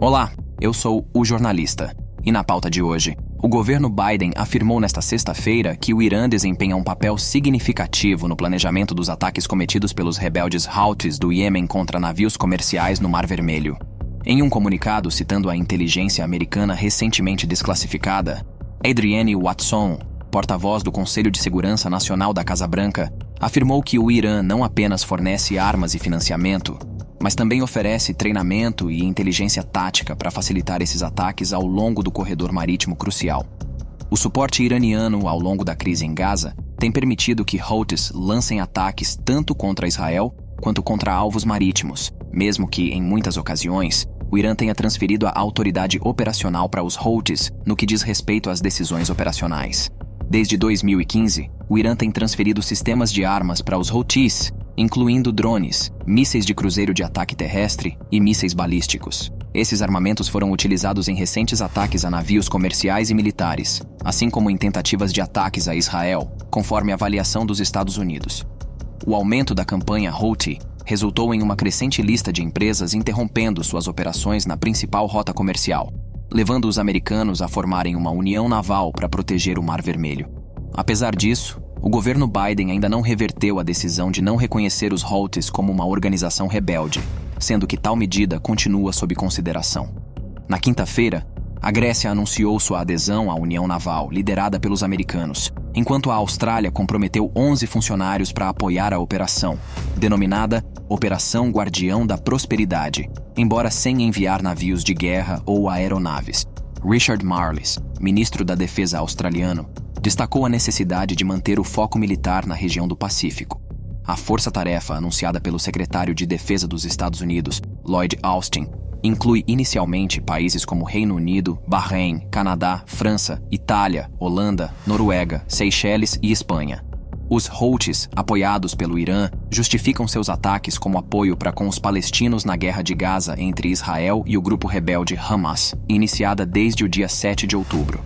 Olá, eu sou o jornalista. E na pauta de hoje, o governo Biden afirmou nesta sexta-feira que o Irã desempenha um papel significativo no planejamento dos ataques cometidos pelos rebeldes Houthis do Iêmen contra navios comerciais no Mar Vermelho. Em um comunicado citando a inteligência americana recentemente desclassificada, Adrienne Watson, porta-voz do Conselho de Segurança Nacional da Casa Branca, afirmou que o Irã não apenas fornece armas e financiamento, mas também oferece treinamento e inteligência tática para facilitar esses ataques ao longo do corredor marítimo crucial. O suporte iraniano ao longo da crise em Gaza tem permitido que Houthis lancem ataques tanto contra Israel quanto contra alvos marítimos, mesmo que, em muitas ocasiões, o Irã tenha transferido a autoridade operacional para os Houthis no que diz respeito às decisões operacionais. Desde 2015, o Irã tem transferido sistemas de armas para os Houthis, incluindo drones, mísseis de cruzeiro de ataque terrestre e mísseis balísticos. Esses armamentos foram utilizados em recentes ataques a navios comerciais e militares, assim como em tentativas de ataques a Israel, conforme a avaliação dos Estados Unidos. O aumento da campanha Houthi resultou em uma crescente lista de empresas interrompendo suas operações na principal rota comercial, levando os americanos a formarem uma união naval para proteger o Mar Vermelho. Apesar disso, o governo Biden ainda não reverteu a decisão de não reconhecer os Houthis como uma organização rebelde, sendo que tal medida continua sob consideração. Na quinta-feira, a Grécia anunciou sua adesão à União Naval, liderada pelos americanos, enquanto a Austrália comprometeu 11 funcionários para apoiar a operação, denominada Operação Guardião da Prosperidade, embora sem enviar navios de guerra ou aeronaves. Richard Marles, ministro da Defesa australiano, destacou a necessidade de manter o foco militar na região do Pacífico. A força-tarefa anunciada pelo secretário de Defesa dos Estados Unidos, Lloyd Austin, inclui inicialmente países como Reino Unido, Bahrein, Canadá, França, Itália, Holanda, Noruega, Seychelles e Espanha. Os Houthis, apoiados pelo Irã, justificam seus ataques como apoio para com os palestinos na guerra de Gaza entre Israel e o grupo rebelde Hamas, iniciada desde o dia 7 de outubro.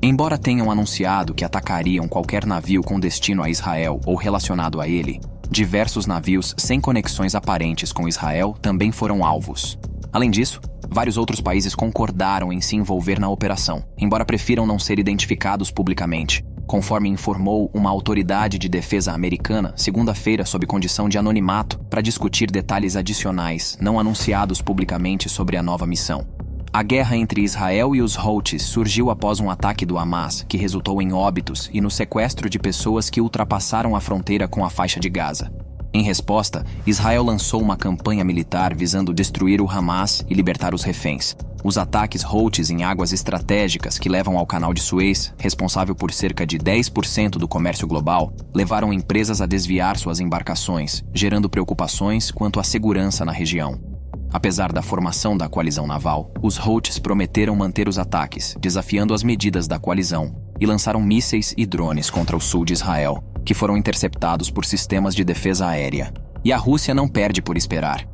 Embora tenham anunciado que atacariam qualquer navio com destino a Israel ou relacionado a ele, diversos navios sem conexões aparentes com Israel também foram alvos. Além disso, vários outros países concordaram em se envolver na operação, embora prefiram não ser identificados publicamente, conforme informou uma autoridade de defesa americana segunda-feira sob condição de anonimato para discutir detalhes adicionais não anunciados publicamente sobre a nova missão. A guerra entre Israel e os Houthis surgiu após um ataque do Hamas, que resultou em óbitos e no sequestro de pessoas que ultrapassaram a fronteira com a faixa de Gaza. Em resposta, Israel lançou uma campanha militar visando destruir o Hamas e libertar os reféns. Os ataques Houthis em águas estratégicas que levam ao Canal de Suez, responsável por cerca de 10% do comércio global, levaram empresas a desviar suas embarcações, gerando preocupações quanto à segurança na região. Apesar da formação da coalizão naval, os Houthis prometeram manter os ataques, desafiando as medidas da coalizão, e lançaram mísseis e drones contra o sul de Israel, que foram interceptados por sistemas de defesa aérea. E a Rússia não perde por esperar.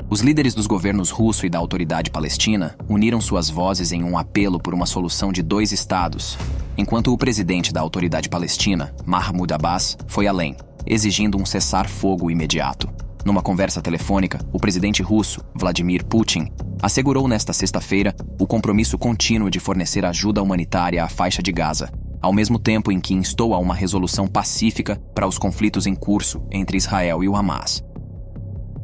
Os líderes dos governos russo e da Autoridade Palestina uniram suas vozes em um apelo por uma solução de 2 estados, enquanto o presidente da Autoridade Palestina, Mahmoud Abbas, foi além, exigindo um cessar-fogo imediato. Numa conversa telefônica, o presidente russo, Vladimir Putin, assegurou nesta sexta-feira o compromisso contínuo de fornecer ajuda humanitária à faixa de Gaza, ao mesmo tempo em que instou a uma resolução pacífica para os conflitos em curso entre Israel e o Hamas.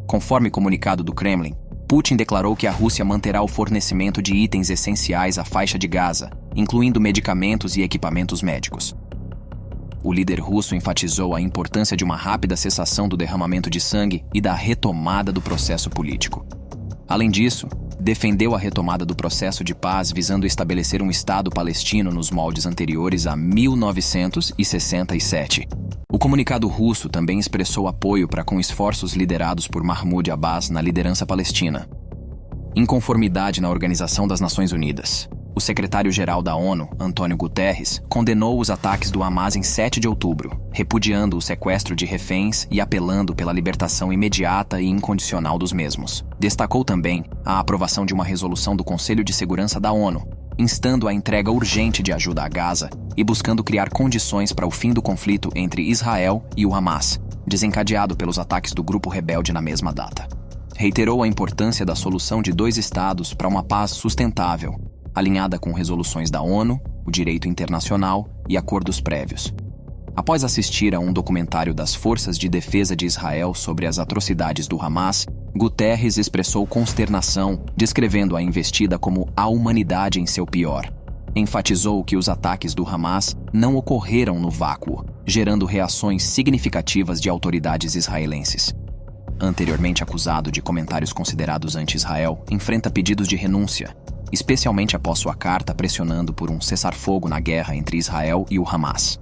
Conforme comunicado do Kremlin, Putin declarou que a Rússia manterá o fornecimento de itens essenciais à faixa de Gaza, incluindo medicamentos e equipamentos médicos. O líder russo enfatizou a importância de uma rápida cessação do derramamento de sangue e da retomada do processo político. Além disso, defendeu a retomada do processo de paz visando estabelecer um Estado palestino nos moldes anteriores a 1967. O comunicado russo também expressou apoio para com esforços liderados por Mahmoud Abbas na liderança palestina. Inconformidade na Organização das Nações Unidas. O secretário-geral da ONU, Antônio Guterres, condenou os ataques do Hamas em 7 de outubro, repudiando o sequestro de reféns e apelando pela libertação imediata e incondicional dos mesmos. Destacou também a aprovação de uma resolução do Conselho de Segurança da ONU, instando a entrega urgente de ajuda a Gaza e buscando criar condições para o fim do conflito entre Israel e o Hamas, desencadeado pelos ataques do grupo rebelde na mesma data. reiterou a importância da solução de 2 estados para uma paz sustentável, alinhada com resoluções da ONU, o direito internacional e acordos prévios. Após assistir a um documentário das Forças de Defesa de Israel sobre as atrocidades do Hamas, Guterres expressou consternação, descrevendo a investida como a humanidade em seu pior. Enfatizou que os ataques do Hamas não ocorreram no vácuo, gerando reações significativas de autoridades israelenses. Anteriormente acusado de comentários considerados anti-Israel, enfrenta pedidos de renúncia, especialmente após sua carta pressionando por um cessar-fogo na guerra entre Israel e o Hamas.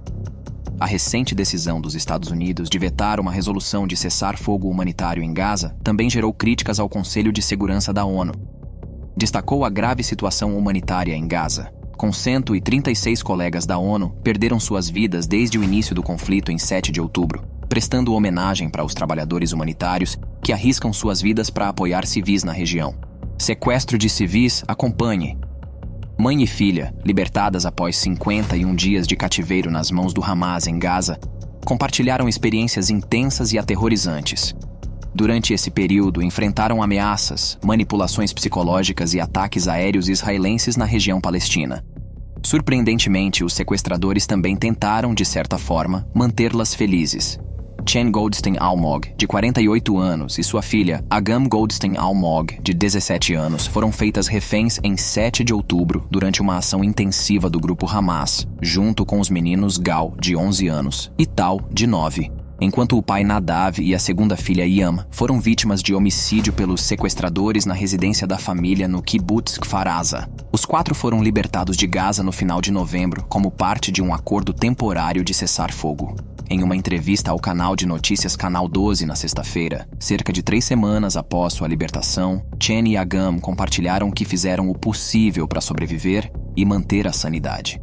A recente decisão dos Estados Unidos de vetar uma resolução de cessar-fogo humanitário em Gaza também gerou críticas ao Conselho de Segurança da ONU. Destacou a grave situação humanitária em Gaza. Com 136 colegas da ONU perderam suas vidas desde o início do conflito em 7 de outubro, prestando homenagem para os trabalhadores humanitários que arriscam suas vidas para apoiar civis na região. Sequestro de civis acompanhe. Mãe e filha, libertadas após 51 dias de cativeiro nas mãos do Hamas em Gaza, compartilharam experiências intensas e aterrorizantes. Durante esse período, enfrentaram ameaças, manipulações psicológicas e ataques aéreos israelenses na região palestina. Surpreendentemente, os sequestradores também tentaram, de certa forma, mantê-las felizes. Chen Goldstein-Almog, de 48 anos, e sua filha, Agam Goldstein-Almog, de 17 anos, foram feitas reféns em 7 de outubro durante uma ação intensiva do grupo Hamas, junto com os meninos Gal, de 11 anos, e Tal, de 9, enquanto o pai Nadav e a segunda filha Yam foram vítimas de homicídio pelos sequestradores na residência da família no Kibbutz Kfar Aza. Os 4 foram libertados de Gaza no final de novembro como parte de um acordo temporário de cessar-fogo. Em uma entrevista ao canal de notícias Canal 12 na sexta-feira, cerca de 3 semanas após sua libertação, Chen e Agam compartilharam que fizeram o possível para sobreviver e manter a sanidade.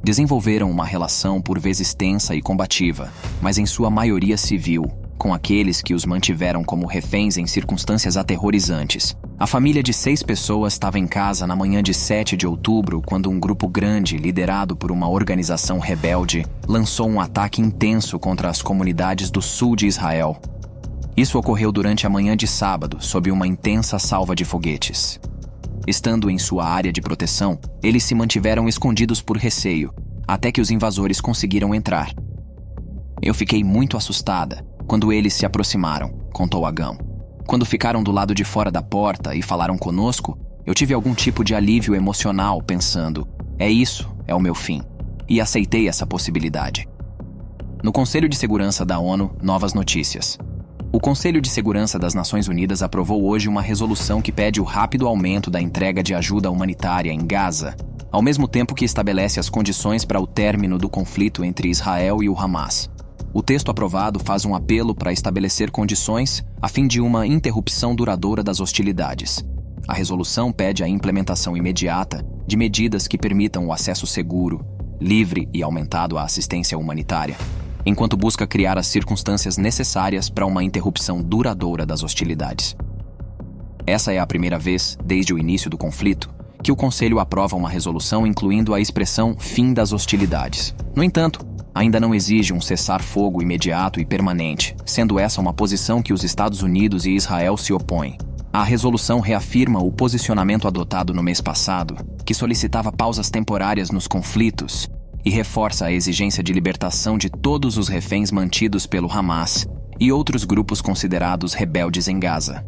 Desenvolveram uma relação por vezes tensa e combativa, mas em sua maioria civil, com aqueles que os mantiveram como reféns em circunstâncias aterrorizantes. A família de 6 pessoas estava em casa na manhã de 7 de outubro quando um grupo grande, liderado por uma organização rebelde, lançou um ataque intenso contra as comunidades do sul de Israel. Isso ocorreu durante a manhã de sábado, sob uma intensa salva de foguetes. Estando em sua área de proteção, eles se mantiveram escondidos por receio, até que os invasores conseguiram entrar. Eu fiquei muito assustada quando eles se aproximaram, contou Agam. Quando ficaram do lado de fora da porta e falaram conosco, eu tive algum tipo de alívio emocional pensando, é isso, é o meu fim. E aceitei essa possibilidade. No Conselho de Segurança da ONU, novas notícias. O Conselho de Segurança das Nações Unidas aprovou hoje uma resolução que pede o rápido aumento da entrega de ajuda humanitária em Gaza, ao mesmo tempo que estabelece as condições para o término do conflito entre Israel e o Hamas. O texto aprovado faz um apelo para estabelecer condições a fim de uma interrupção duradoura das hostilidades. A resolução pede a implementação imediata de medidas que permitam o acesso seguro, livre e aumentado à assistência humanitária, enquanto busca criar as circunstâncias necessárias para uma interrupção duradoura das hostilidades. Essa é a primeira vez, desde o início do conflito, que o Conselho aprova uma resolução incluindo a expressão fim das hostilidades. No entanto, ainda não exige um cessar-fogo imediato e permanente, sendo essa uma posição que os Estados Unidos e Israel se opõem. A resolução reafirma o posicionamento adotado no mês passado, que solicitava pausas temporárias nos conflitos, e reforça a exigência de libertação de todos os reféns mantidos pelo Hamas e outros grupos considerados rebeldes em Gaza.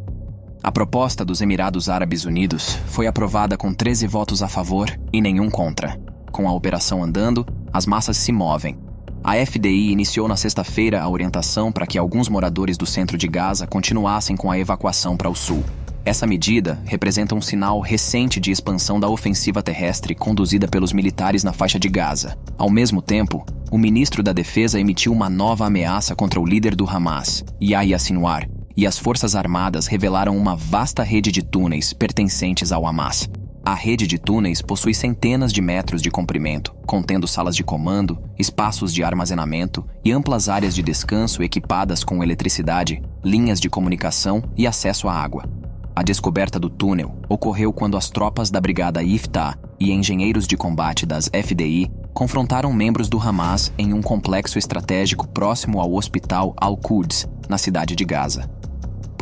A proposta dos Emirados Árabes Unidos foi aprovada com 13 votos a favor e nenhum contra. Com a operação andando, as massas se movem. A FDI iniciou na sexta-feira a orientação para que alguns moradores do centro de Gaza continuassem com a evacuação para o sul. Essa medida representa um sinal recente de expansão da ofensiva terrestre conduzida pelos militares na faixa de Gaza. Ao mesmo tempo, o ministro da Defesa emitiu uma nova ameaça contra o líder do Hamas, Yahya Sinwar, e as forças armadas revelaram uma vasta rede de túneis pertencentes ao Hamas. A rede de túneis possui centenas de metros de comprimento, contendo salas de comando, espaços de armazenamento e amplas áreas de descanso equipadas com eletricidade, linhas de comunicação e acesso à água. A descoberta do túnel ocorreu quando as tropas da Brigada Iftah e engenheiros de combate das FDI confrontaram membros do Hamas em um complexo estratégico próximo ao Hospital Al-Quds, na cidade de Gaza.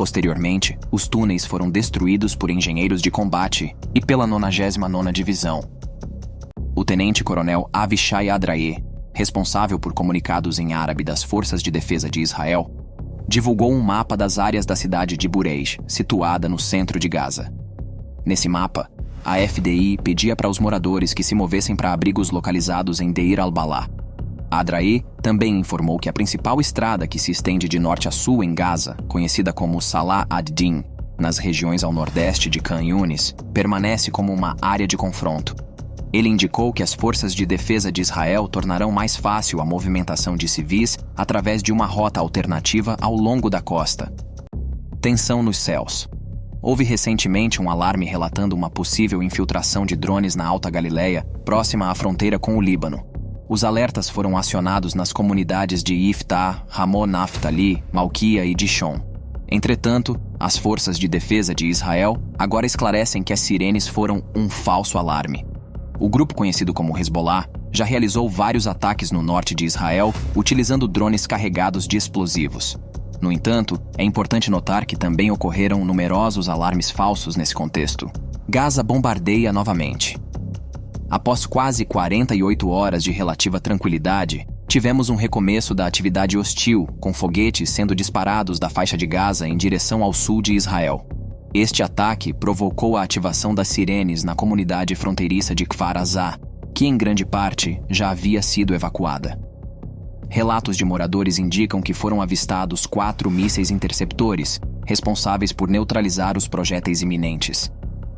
Posteriormente, os túneis foram destruídos por engenheiros de combate e pela 99ª Divisão. O tenente-coronel Avishai Adrae, responsável por comunicados em árabe das Forças de Defesa de Israel, divulgou um mapa das áreas da cidade de Bureij, situada no centro de Gaza. Nesse mapa, a FDI pedia para os moradores que se movessem para abrigos localizados em Deir al-Balá. Adrae também informou que a principal estrada que se estende de norte a sul em Gaza, conhecida como Salah ad-Din, nas regiões ao nordeste de Khan Yunis, permanece como uma área de confronto. Ele indicou que as forças de defesa de Israel tornarão mais fácil a movimentação de civis através de uma rota alternativa ao longo da costa. Tensão nos céus. Houve recentemente um alarme relatando uma possível infiltração de drones na Alta Galileia, próxima à fronteira com o Líbano. Os alertas foram acionados nas comunidades de Iftah, Ramon Naftali, Malquia e Dishon. Entretanto, as forças de defesa de Israel agora esclarecem que as sirenes foram um falso alarme. O grupo conhecido como Hezbollah já realizou vários ataques no norte de Israel utilizando drones carregados de explosivos. No entanto, é importante notar que também ocorreram numerosos alarmes falsos nesse contexto. Gaza bombardeia novamente. Após quase 48 horas de relativa tranquilidade, tivemos um recomeço da atividade hostil, com foguetes sendo disparados da faixa de Gaza em direção ao sul de Israel. Este ataque provocou a ativação das sirenes na comunidade fronteiriça de Kfar Azah, que em grande parte já havia sido evacuada. Relatos de moradores indicam que foram avistados 4 mísseis interceptores, responsáveis por neutralizar os projéteis iminentes.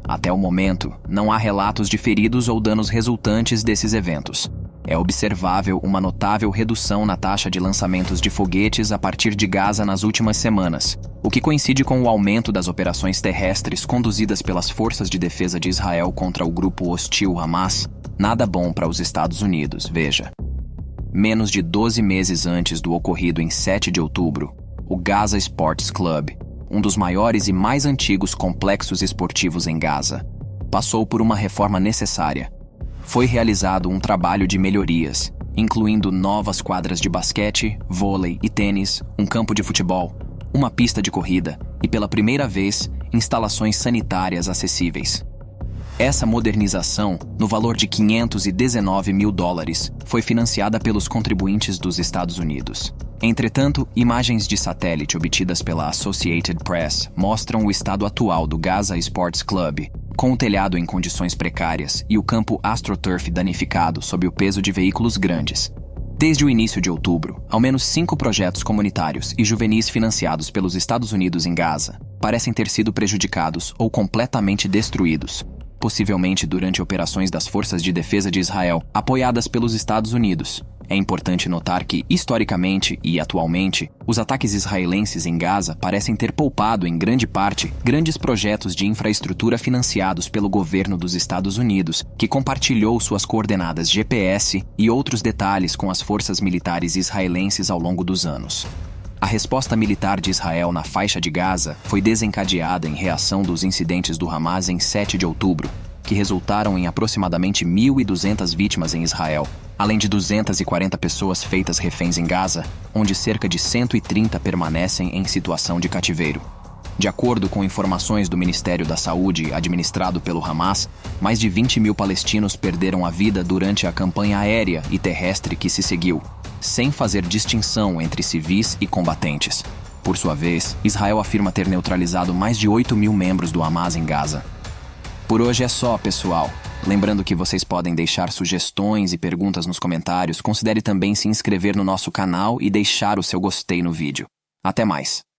Até o momento, não há relatos de feridos ou danos resultantes desses eventos. É observável uma notável redução na taxa de lançamentos de foguetes a partir de Gaza nas últimas semanas, o que coincide com o aumento das operações terrestres conduzidas pelas forças de defesa de Israel contra o grupo hostil Hamas. Nada bom para os Estados Unidos, veja. Menos de 12 meses antes do ocorrido em 7 de outubro, o Gaza Sports Club, um dos maiores e mais antigos complexos esportivos em Gaza, passou por uma reforma necessária. Foi realizado um trabalho de melhorias, incluindo novas quadras de basquete, vôlei e tênis, um campo de futebol, uma pista de corrida e, pela primeira vez, instalações sanitárias acessíveis. Essa modernização, no valor de $519 mil, foi financiada pelos contribuintes dos Estados Unidos. Entretanto, imagens de satélite obtidas pela Associated Press mostram o estado atual do Gaza Sports Club, com o telhado em condições precárias e o campo AstroTurf danificado sob o peso de veículos grandes. Desde o início de outubro, ao menos 5 projetos comunitários e juvenis financiados pelos Estados Unidos em Gaza parecem ter sido prejudicados ou completamente destruídos, possivelmente durante operações das Forças de Defesa de Israel, apoiadas pelos Estados Unidos. É importante notar que, historicamente e atualmente, os ataques israelenses em Gaza parecem ter poupado, em grande parte, grandes projetos de infraestrutura financiados pelo governo dos Estados Unidos, que compartilhou suas coordenadas GPS e outros detalhes com as forças militares israelenses ao longo dos anos. A resposta militar de Israel na faixa de Gaza foi desencadeada em reação dos incidentes do Hamas em 7 de outubro, que resultaram em aproximadamente 1.200 vítimas em Israel, além de 240 pessoas feitas reféns em Gaza, onde cerca de 130 permanecem em situação de cativeiro. De acordo com informações do Ministério da Saúde, administrado pelo Hamas, mais de 20 mil palestinos perderam a vida durante a campanha aérea e terrestre que se seguiu, sem fazer distinção entre civis e combatentes. Por sua vez, Israel afirma ter neutralizado mais de 8 mil membros do Hamas em Gaza. Por hoje é só, pessoal. Lembrando que vocês podem deixar sugestões e perguntas nos comentários, considere também se inscrever no nosso canal e deixar o seu gostei no vídeo. Até mais!